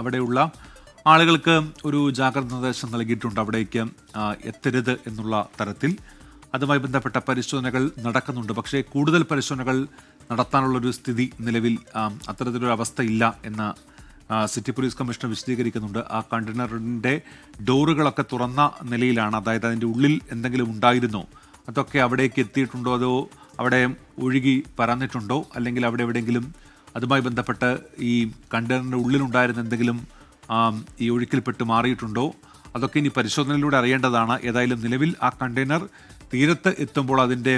അവിടെയുള്ള ആളുകൾക്ക് ഒരു ജാഗ്രത നിർദ്ദേശം നൽകിയിട്ടുണ്ട്. അവിടേക്ക് എത്തരുത് എന്നുള്ള തരത്തിൽ. അതുമായി ബന്ധപ്പെട്ട പരിശോധനകൾ നടക്കുന്നുണ്ട്. പക്ഷേ കൂടുതൽ പരിശോധനകൾ നടത്താനുള്ളൊരു സ്ഥിതി നിലവിൽ അത്തരത്തിലൊരു അവസ്ഥയില്ല എന്ന് സിറ്റി പോലീസ് കമ്മീഷണർ വിശദീകരിക്കുന്നുണ്ട്. ആ കണ്ടെയ്നറിൻ്റെ ഡോറുകളൊക്കെ തുറന്ന നിലയിലാണ്. അതായത് അതിൻ്റെ ഉള്ളിൽ എന്തെങ്കിലും ഉണ്ടായിരുന്നോ, അതൊക്കെ അവിടേക്ക് എത്തിയിട്ടുണ്ടോ, അതോ അവിടെ ഒഴുകി പരന്നിട്ടുണ്ടോ, അല്ലെങ്കിൽ അവിടെ എവിടെയെങ്കിലും അതുമായി ബന്ധപ്പെട്ട് ഈ കണ്ടെയ്നറിൻ്റെ ഉള്ളിലുണ്ടായിരുന്ന എന്തെങ്കിലും ഈ ഒഴുക്കിൽപ്പെട്ട് മാറിയിട്ടുണ്ടോ, അതൊക്കെ ഇനി പരിശോധനയിലൂടെ അറിയേണ്ടതാണ്. ഏതായാലും നിലവിൽ ആ കണ്ടെയ്നർ തീരത്ത് എത്തുമ്പോൾ അതിൻ്റെ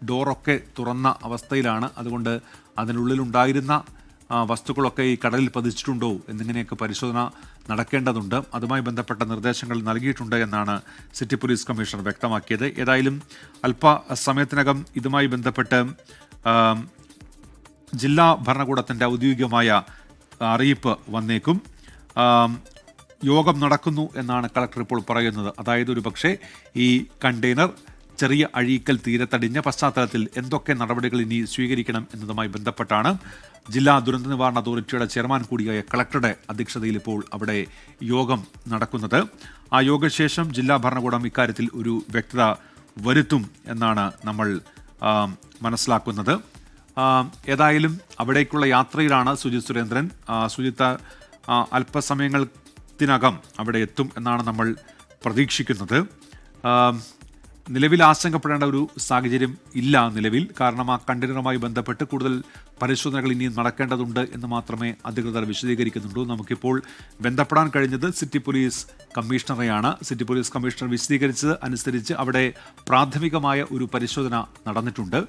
ഡോറൊക്കെ തുറന്ന അവസ്ഥയിലാണ്. അതുകൊണ്ട് അതിനുള്ളിലുണ്ടായിരുന്ന വസ്തുക്കളൊക്കെ ഈ കടലിൽ പതിച്ചിട്ടുണ്ടോ എന്നിങ്ങനെയൊക്കെ പരിശോധന നടക്കേണ്ടതുണ്ട്. അതുമായി ബന്ധപ്പെട്ട നിർദ്ദേശങ്ങൾ നൽകിയിട്ടുണ്ട് എന്നാണ് സിറ്റി പോലീസ് കമ്മീഷണർ വ്യക്തമാക്കിയത്. ഏതായാലും അല്പസമയത്തിനകം ഇതുമായി ബന്ധപ്പെട്ട് ജില്ലാ ഭരണകൂടത്തിൻ്റെ ഔദ്യോഗികമായ അറിയിപ്പ് വന്നേക്കും. യോഗം നടക്കുന്നു എന്നാണ് കളക്ടർ ഇപ്പോൾ പറയുന്നത്. അതായത് ഒരു പക്ഷേ ഈ കണ്ടെയ്നർ ചെറിയ അഴീക്കൽ തീരത്തടിഞ്ഞ പശ്ചാത്തലത്തിൽ എന്തൊക്കെ നടപടികൾ ഇനി സ്വീകരിക്കണം എന്നതുമായി ബന്ധപ്പെട്ടാണ് ജില്ലാ ദുരന്ത നിവാരണ അതോറിറ്റിയുടെ ചെയർമാൻ കൂടിയായ കളക്ടറുടെ അധ്യക്ഷതയിൽ ഇപ്പോൾ അവിടെ യോഗം നടക്കുന്നത്. ആ യോഗശേഷം ജില്ലാ ഭരണകൂടം ഇക്കാര്യത്തിൽ ഒരു വ്യക്തത വരുത്തും എന്നാണ് നമ്മൾ മനസ്സിലാക്കുന്നത്. ഏതായാലും അവിടേക്കുള്ള യാത്രയിലാണ് സുജിത് സുരേന്ദ്രൻ. സുജിത്ത് അല്പസമയങ്ങൾത്തിനകം അവിടെ എത്തും എന്നാണ് നമ്മൾ പ്രതീക്ഷിക്കുന്നത്. നിലവിൽ ആശങ്കപ്പെടേണ്ട ഒരു സാഹചര്യം ഇല്ല നിലവിൽ. കാരണം ആ കണ്ടെയ്നറുമായി ബന്ധപ്പെട്ട് കൂടുതൽ പരിശോധനകൾ ഇനിയും നടക്കേണ്ടതുണ്ട് എന്ന് മാത്രമേ അധികൃതർ വിശദീകരിക്കുന്നുള്ളൂ. നമുക്കിപ്പോൾ ബന്ധപ്പെടാൻ കഴിഞ്ഞത് സിറ്റി പോലീസ് കമ്മീഷണറെയാണ്. സിറ്റി പോലീസ് കമ്മീഷണർ വിശദീകരിച്ചത് അനുസരിച്ച് അവിടെ പ്രാഥമികമായ ഒരു പരിശോധന നടന്നിട്ടുണ്ട്.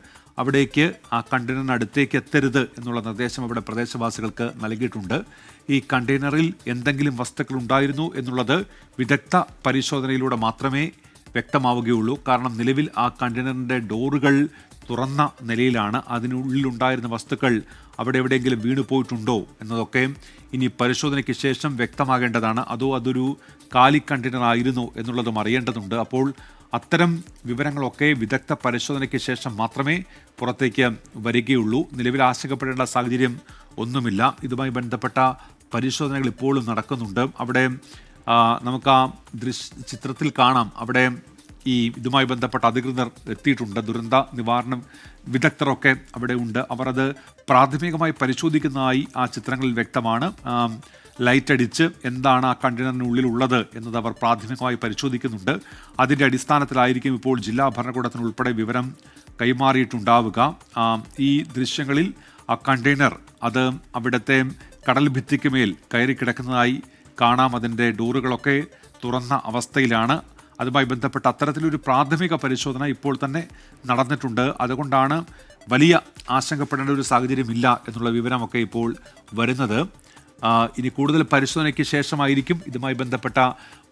അവിടേക്ക് ആ കണ്ടെയ്നറിന് അടുത്തേക്ക് എത്തരുത് എന്നുള്ള നിർദ്ദേശം അവിടെ പ്രദേശവാസികൾക്ക് നൽകിയിട്ടുണ്ട്. ഈ കണ്ടെയ്നറിൽ എന്തെങ്കിലും വസ്തുക്കൾ ഉണ്ടായിരുന്നു എന്നുള്ളത് വിദഗ്ധ പരിശോധനയിലൂടെ മാത്രമേ വ്യക്തമാവുകയുള്ളൂ. കാരണം നിലവിൽ ആ കണ്ടെയ്നറിൻ്റെ ഡോറുകൾ തുറന്ന നിലയിലാണ്. അതിനുള്ളിലുണ്ടായിരുന്ന വസ്തുക്കൾ അവിടെ എവിടെയെങ്കിലും വീണു പോയിട്ടുണ്ടോ എന്നതൊക്കെ ഇനി പരിശോധനയ്ക്ക് ശേഷം വ്യക്തമാകേണ്ടതാണ്. അതോ അതൊരു കാലി കണ്ടെയ്നർ ആയിരുന്നോ എന്നുള്ളതും അറിയേണ്ടതുണ്ട്. അപ്പോൾ അത്തരം വിവരങ്ങളൊക്കെ വിദഗ്ധ പരിശോധനയ്ക്ക് ശേഷം മാത്രമേ പുറത്തേക്ക് വരികയുള്ളൂ. നിലവിൽ ആശങ്കപ്പെടേണ്ട സാഹചര്യം ഒന്നുമില്ല. ഇതുമായി ബന്ധപ്പെട്ട പരിശോധനകൾ ഇപ്പോഴും നടക്കുന്നുണ്ട്. അവിടെ നമുക്ക് ആ ചിത്രത്തിൽ കാണാം, അവിടെ ഈ ഇതുമായി ബന്ധപ്പെട്ട അധികൃതർ എത്തിയിട്ടുണ്ട്. ദുരന്ത നിവാരണ വിദഗ്ധരൊക്കെ അവിടെ ഉണ്ട്. അവർ അത് പ്രാഥമികമായി പരിശോധിക്കുന്നതായി ആ ചിത്രങ്ങളിൽ വ്യക്തമാണ്. ലൈറ്റ് അടിച്ച് എന്താണ് ആ കണ്ടെയ്നറിനുള്ളിലുള്ളത് എന്നത് അവർ പ്രാഥമികമായി പരിശോധിക്കുന്നുണ്ട്. അതിൻ്റെ അടിസ്ഥാനത്തിലായിരിക്കും ഇപ്പോൾ ജില്ലാ ഭരണകൂടത്തിനുൾപ്പെടെ വിവരം കൈമാറിയിട്ടുണ്ടാവുക. ഈ ദൃശ്യങ്ങളിൽ ആ കണ്ടെയ്നർ അത് അവിടുത്തെ കടൽ ഭിത്തിക്ക് മേൽ കയറി കിടക്കുന്നതായി കാണാം. അതിൻ്റെ ഡോറുകളൊക്കെ തുറന്ന അവസ്ഥയിലാണ്. അതുമായി ബന്ധപ്പെട്ട അത്തരത്തിലൊരു പ്രാഥമിക പരിശോധന ഇപ്പോൾ തന്നെ നടന്നിട്ടുണ്ട്. അതുകൊണ്ടാണ് വലിയ ആശങ്കപ്പെടേണ്ട ഒരു സാഹചര്യമില്ല എന്നുള്ള വിവരമൊക്കെ ഇപ്പോൾ വരുന്നത്. ഇനി കൂടുതൽ പരിശോധനയ്ക്ക് ശേഷമായിരിക്കും ഇതുമായി ബന്ധപ്പെട്ട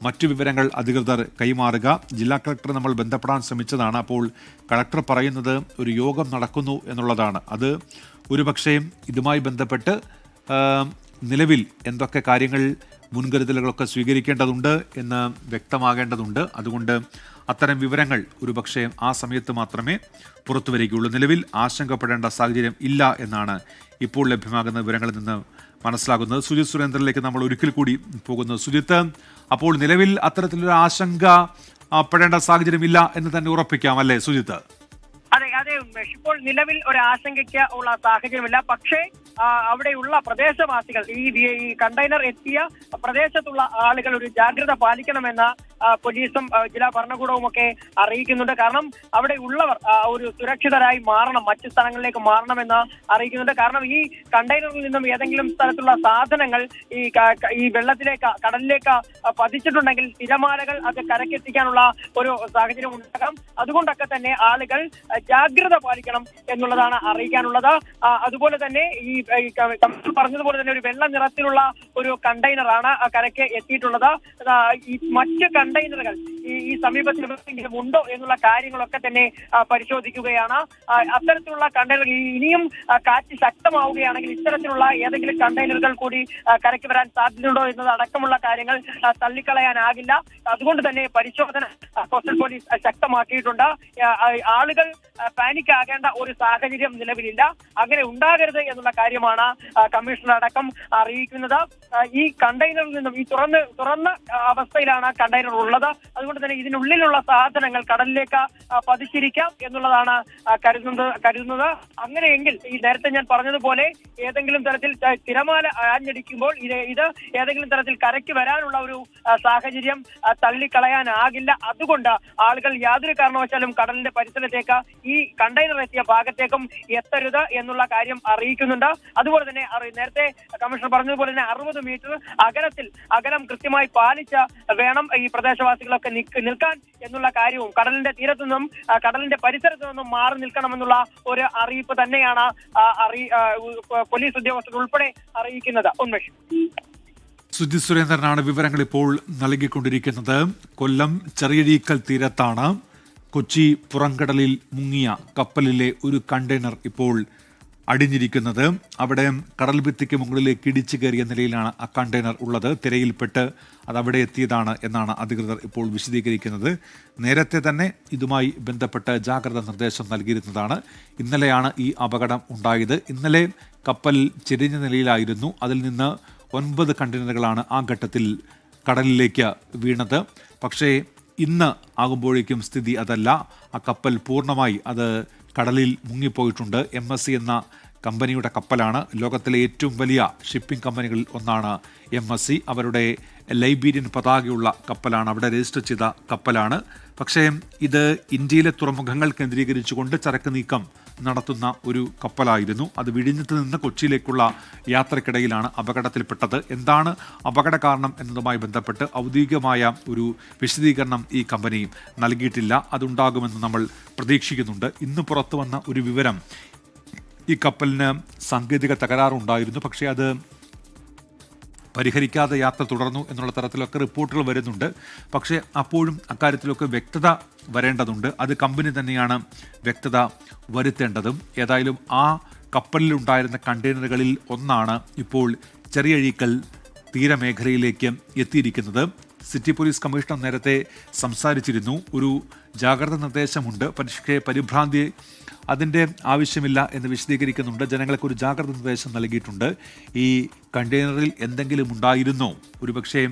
മറ്റു വിവരങ്ങൾ അധികൃതർ കൈമാറുക. ജില്ലാ കളക്ടറെ നമ്മൾ ബന്ധപ്പെടാൻ ശ്രമിച്ചതാണ്. അപ്പോൾ കളക്ടർ പറയുന്നത് ഒരു യോഗം നടക്കുന്നു എന്നുള്ളതാണ്. അത് ഒരുപക്ഷേ ഇതുമായി ബന്ധപ്പെട്ട് നിലവിൽ എന്തൊക്കെ കാര്യങ്ങൾ മുൻകരുതലുകളൊക്കെ സ്വീകരിക്കേണ്ടതുണ്ട് എന്ന് വ്യക്തമാകേണ്ടതുണ്ട്. അതുകൊണ്ട് അത്തരം വിവരങ്ങൾ ഒരുപക്ഷെ ആ സമയത്ത് മാത്രമേ പുറത്തു വരികയുള്ളൂ. നിലവിൽ ആശങ്കപ്പെടേണ്ട സാഹചര്യം ഇല്ല എന്നാണ് ഇപ്പോൾ ലഭ്യമാകുന്ന വിവരങ്ങളിൽ നിന്ന് മനസ്സിലാകുന്നത്. സുജിത് സുരേന്ദ്രനിലേക്ക് നമ്മൾ ഒരിക്കൽ കൂടി പോകുന്നു. സുജിത്ത്, അപ്പോൾ നിലവിൽ അത്തരത്തിലൊരു ആശങ്ക പെടേണ്ട സാഹചര്യമില്ല എന്ന് തന്നെ ഉറപ്പിക്കാം അല്ലേ സുജിത്ത്? അതെ ഉമേഷ്, ഇപ്പോൾ നിലവിൽ ഒരു ആശങ്കയ്ക്ക് ഉള്ള സാഹചര്യമില്ല. പക്ഷേ അവിടെയുള്ള പ്രദേശവാസികൾ ഈ കണ്ടെയ്നർ എത്തിയ പ്രദേശത്തുള്ള ആളുകൾ ഒരു ജാഗ്രത പാലിക്കണമെന്ന പോലീസും ജില്ലാ ഭരണകൂടവും ഒക്കെ അറിയിക്കുന്നുണ്ട്. കാരണം അവിടെ ഉള്ളവർ ഒരു സുരക്ഷിതരായി മാറണം, മറ്റു സ്ഥലങ്ങളിലേക്ക് മാറണമെന്ന് അറിയിക്കുന്നുണ്ട്. കാരണം ഈ കണ്ടെയ്നറിൽ നിന്നും ഏതെങ്കിലും തരത്തിലുള്ള സാധനങ്ങൾ ഈ വെള്ളത്തിലേക്ക് കടലിലേക്ക് പതിച്ചിട്ടുണ്ടെങ്കിൽ തിരമാലകൾ അത് കരക്കെത്തിക്കാനുള്ള ഒരു സാഹചര്യം ഉണ്ടാകാം. അതുകൊണ്ടൊക്കെ തന്നെ ആളുകൾ ജാഗ്രത പാലിക്കണം എന്നുള്ളതാണ് അറിയിക്കാനുള്ളത്. അതുപോലെ തന്നെ ഈ പറഞ്ഞതുപോലെ തന്നെ ഒരു വെള്ള നിറത്തിലുള്ള ഒരു കണ്ടെയ്നറാണ് കരയ്ക്ക് എത്തിയിട്ടുള്ളത്. ഈ മറ്റ് കണ്ടെയ്നറുകൾ ഈ ഈ സമീപത്തിൽ എവിടെയെങ്കിലും ഉണ്ടോ എന്നുള്ള കാര്യങ്ങളൊക്കെ തന്നെ പരിശോധിക്കുകയാണ്. അത്തരത്തിലുള്ള കണ്ടെയ്നർ ഇനിയും കാറ്റ് ശക്തമാവുകയാണെങ്കിൽ ഇത്തരത്തിലുള്ള ഏതെങ്കിലും കണ്ടെയ്നറുകൾ കൂടി കരയ്ക്ക് വരാൻ സാധ്യതയുണ്ടോ എന്നത് അടക്കമുള്ള കാര്യങ്ങൾ തള്ളിക്കളയാനാകില്ല. അതുകൊണ്ട് തന്നെ പരിശോധന കോസ്റ്റൽ പോലീസ് ശക്തമാക്കിയിട്ടുണ്ട്. ആളുകൾ പാനിക് ആകേണ്ട ഒരു സാഹചര്യം നിലവിലില്ല. അങ്ങനെ ഉണ്ടാകരുത് എന്നുള്ള കാര്യമാണ് കമ്മീഷണർ അടക്കം അറിയിക്കുന്നത്. ഈ കണ്ടെയ്നറിൽ നിന്നും ഈ തുറന്ന അവസ്ഥയിലാണ് കണ്ടെയ്നർ ഉള്ളത്. അതുകൊണ്ട് തന്നെ ഇതിനുള്ളിലുള്ള സാധനങ്ങൾ കടലിലേക്ക് പതിച്ചിരിക്കാം എന്നുള്ളതാണ് കരുതുന്നത്. അങ്ങനെയെങ്കിൽ ഈ നേരത്തെ ഞാൻ പറഞ്ഞതുപോലെ ഏതെങ്കിലും തരത്തിൽ തിരമാല ആഞ്ഞടിക്കുമ്പോൾ ഇത് ഏതെങ്കിലും തരത്തിൽ കരയ്ക്ക് വരാനുള്ള ഒരു സാഹചര്യം തള്ളിക്കളയാനാകില്ല. അതുകൊണ്ട് ആളുകൾ യാതൊരു കാരണവശാലും കടലിന്റെ പരിസരത്തേക്ക് ഈ കണ്ടെയ്നർ എത്തിയ ഭാഗത്തേക്കും എത്തരുത് എന്നുള്ള കാര്യം അറിയിക്കുന്നുണ്ട്. അതുപോലെ തന്നെ നേരത്തെ കമ്മീഷണർ പറഞ്ഞതുപോലെ തന്നെ 60 മീറ്റർ അകലം കൃത്യമായി പാലിച്ച് വേണം ഈ പ്രദേശവാസികളൊക്കെ നിൽക്കാൻ എന്നുള്ള കാര്യവും കടലിന്റെ തീരത്തു നിന്നും കടലിന്റെ പരിസരത്തു നിന്നും മാറി നിൽക്കണമെന്നുള്ള ഒരു അറിയിപ്പ് തന്നെയാണ് പോലീസ് ഉദ്യോഗസ്ഥർ ഉൾപ്പെടെ അറിയിക്കുന്നത്. ഉന്മേഷ്. സുജിത് സുരേന്ദ്രനാണ് വിവരങ്ങൾ ഇപ്പോൾ നൽകിക്കൊണ്ടിരിക്കുന്നത്. കൊല്ലം ചെറിയഴീക്കൽ തീരത്താണ് കൊച്ചി പുറംകടലിൽ മുങ്ങിയ കപ്പലിലെ ഒരു കണ്ടെയ്നർ ഇപ്പോൾ അടിഞ്ഞിരിക്കുന്നത്. അവിടെ കടൽ ഭിത്തിക്ക് മുകളിലേക്ക് ഇടിച്ചു കയറിയ നിലയിലാണ് ആ കണ്ടെയ്നർ ഉള്ളത്. തിരയിൽപ്പെട്ട് അതവിടെ എത്തിയതാണ് എന്നാണ് അധികൃതർ ഇപ്പോൾ വിശദീകരിക്കുന്നത്. നേരത്തെ തന്നെ ഇതുമായി ബന്ധപ്പെട്ട് ജാഗ്രതാ നിർദ്ദേശം നൽകിയിരുന്നതാണ്. ഇന്നലെയാണ് ഈ അപകടം ഉണ്ടായത്. ഇന്നലെ കപ്പൽ ചെരിഞ്ഞ നിലയിലായിരുന്നു. അതിൽ നിന്ന് 9 കണ്ടെയ്നറുകളാണ് ആ ഘട്ടത്തിൽ കടലിലേക്ക് വീണത്. പക്ഷേ ഇന്ന് ആകുമ്പോഴേക്കും സ്ഥിതി അതല്ല. ആ കപ്പൽ പൂർണ്ണമായി അത് കടലിൽ മുങ്ങിപ്പോയിട്ടുണ്ട്. MSC എന്ന കമ്പനിയുടെ കപ്പലാണ്. ലോകത്തിലെ ഏറ്റവും വലിയ ഷിപ്പിംഗ് കമ്പനികളിൽ ഒന്നാണ് MSC. അവരുടെ ലൈബീരിയൻ പതാകയുള്ള കപ്പലാണ്, അവിടെ രജിസ്റ്റർ ചെയ്ത കപ്പലാണ്. പക്ഷേ ഇത് ഇന്ത്യയിലെ തുറമുഖങ്ങൾ കേന്ദ്രീകരിച്ചുകൊണ്ട് ചരക്ക് നീക്കം നടത്തുന്ന ഒരു കപ്പലായിരുന്നു. അത് വിഴിഞ്ഞത്ത് നിന്ന് കൊച്ചിയിലേക്കുള്ള യാത്രക്കിടയിലാണ് അപകടത്തിൽപ്പെട്ടത്. എന്താണ് അപകട കാരണം എന്നതുമായി ബന്ധപ്പെട്ട് ഔദ്യോഗികമായ ഒരു വിശദീകരണം ഈ കമ്പനി നൽകിയിട്ടില്ല. അതുണ്ടാകുമെന്ന് നമ്മൾ പ്രതീക്ഷിക്കുന്നുണ്ട്. ഇന്ന് പുറത്തു വന്ന ഒരു വിവരം, ഈ കപ്പലിന് സാങ്കേതിക തകരാറുണ്ടായിരുന്നു. പക്ഷേ അത് പരിഹരിക്കാതെ യാത്ര തുടർന്നു എന്നുള്ള തരത്തിലൊക്കെ റിപ്പോർട്ടുകൾ വരുന്നുണ്ട്. പക്ഷേ അപ്പോഴും അക്കാര്യത്തിലൊക്കെ വ്യക്തത വരേണ്ടതുണ്ട്. അത് കമ്പനി തന്നെയാണ് വ്യക്തത വരുത്തേണ്ടതും. ഏതായാലും ആ കപ്പലിലുണ്ടായിരുന്ന കണ്ടെയ്നറുകളിൽ ഒന്നാണ് ഇപ്പോൾ ചെറിയഴീക്കൽ തീരമേഖലയിലേക്ക് എത്തിയിരിക്കുന്നത്. സിറ്റി പോലീസ് കമ്മീഷണർ നേരത്തെ സംസാരിച്ചിരുന്നു. ഒരു ജാഗ്രതാ നിർദ്ദേശമുണ്ട്, പക്ഷേ പരിഭ്രാന്തി അതിൻ്റെ ആവശ്യമില്ല എന്ന് വിശദീകരിക്കുന്നുണ്ട്. ജനങ്ങൾക്ക് ഒരു ജാഗ്രതാ നിർദ്ദേശം നൽകിയിട്ടുണ്ട്. ഈ കണ്ടെയ്നറിൽ എന്തെങ്കിലും ഉണ്ടായിരുന്നോ, ഒരുപക്ഷേ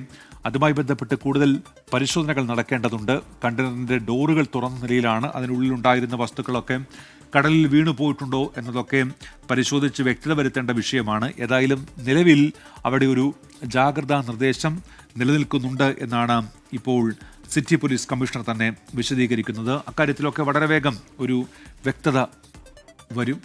അതുമായി ബന്ധപ്പെട്ട് കൂടുതൽ പരിശോധനകൾ നടക്കേണ്ടതുണ്ട്. കണ്ടെയ്നറിൻ്റെ ഡോറുകൾ തുറന്ന നിലയിലാണ്. അതിനുള്ളിലുണ്ടായിരുന്ന വസ്തുക്കളൊക്കെ കടലിൽ വീണു പോയിട്ടുണ്ടോ എന്നതൊക്കെ പരിശോധിച്ച് വ്യക്തത വരുത്തേണ്ട വിഷയമാണ്. ഏതായാലും നിലവിൽ അവിടെ ഒരു ജാഗ്രതാ നിർദ്ദേശം നിലനിൽക്കുന്നുണ്ട് എന്നാണ് ഇപ്പോൾ സിറ്റി പോലീസ് കമ്മീഷണർ തന്നെ വിശദീകരിക്കുന്നത്. അക്കാര്യത്തിലൊക്കെ വളരെ വേഗം ഒരു വ്യക്തത വരും.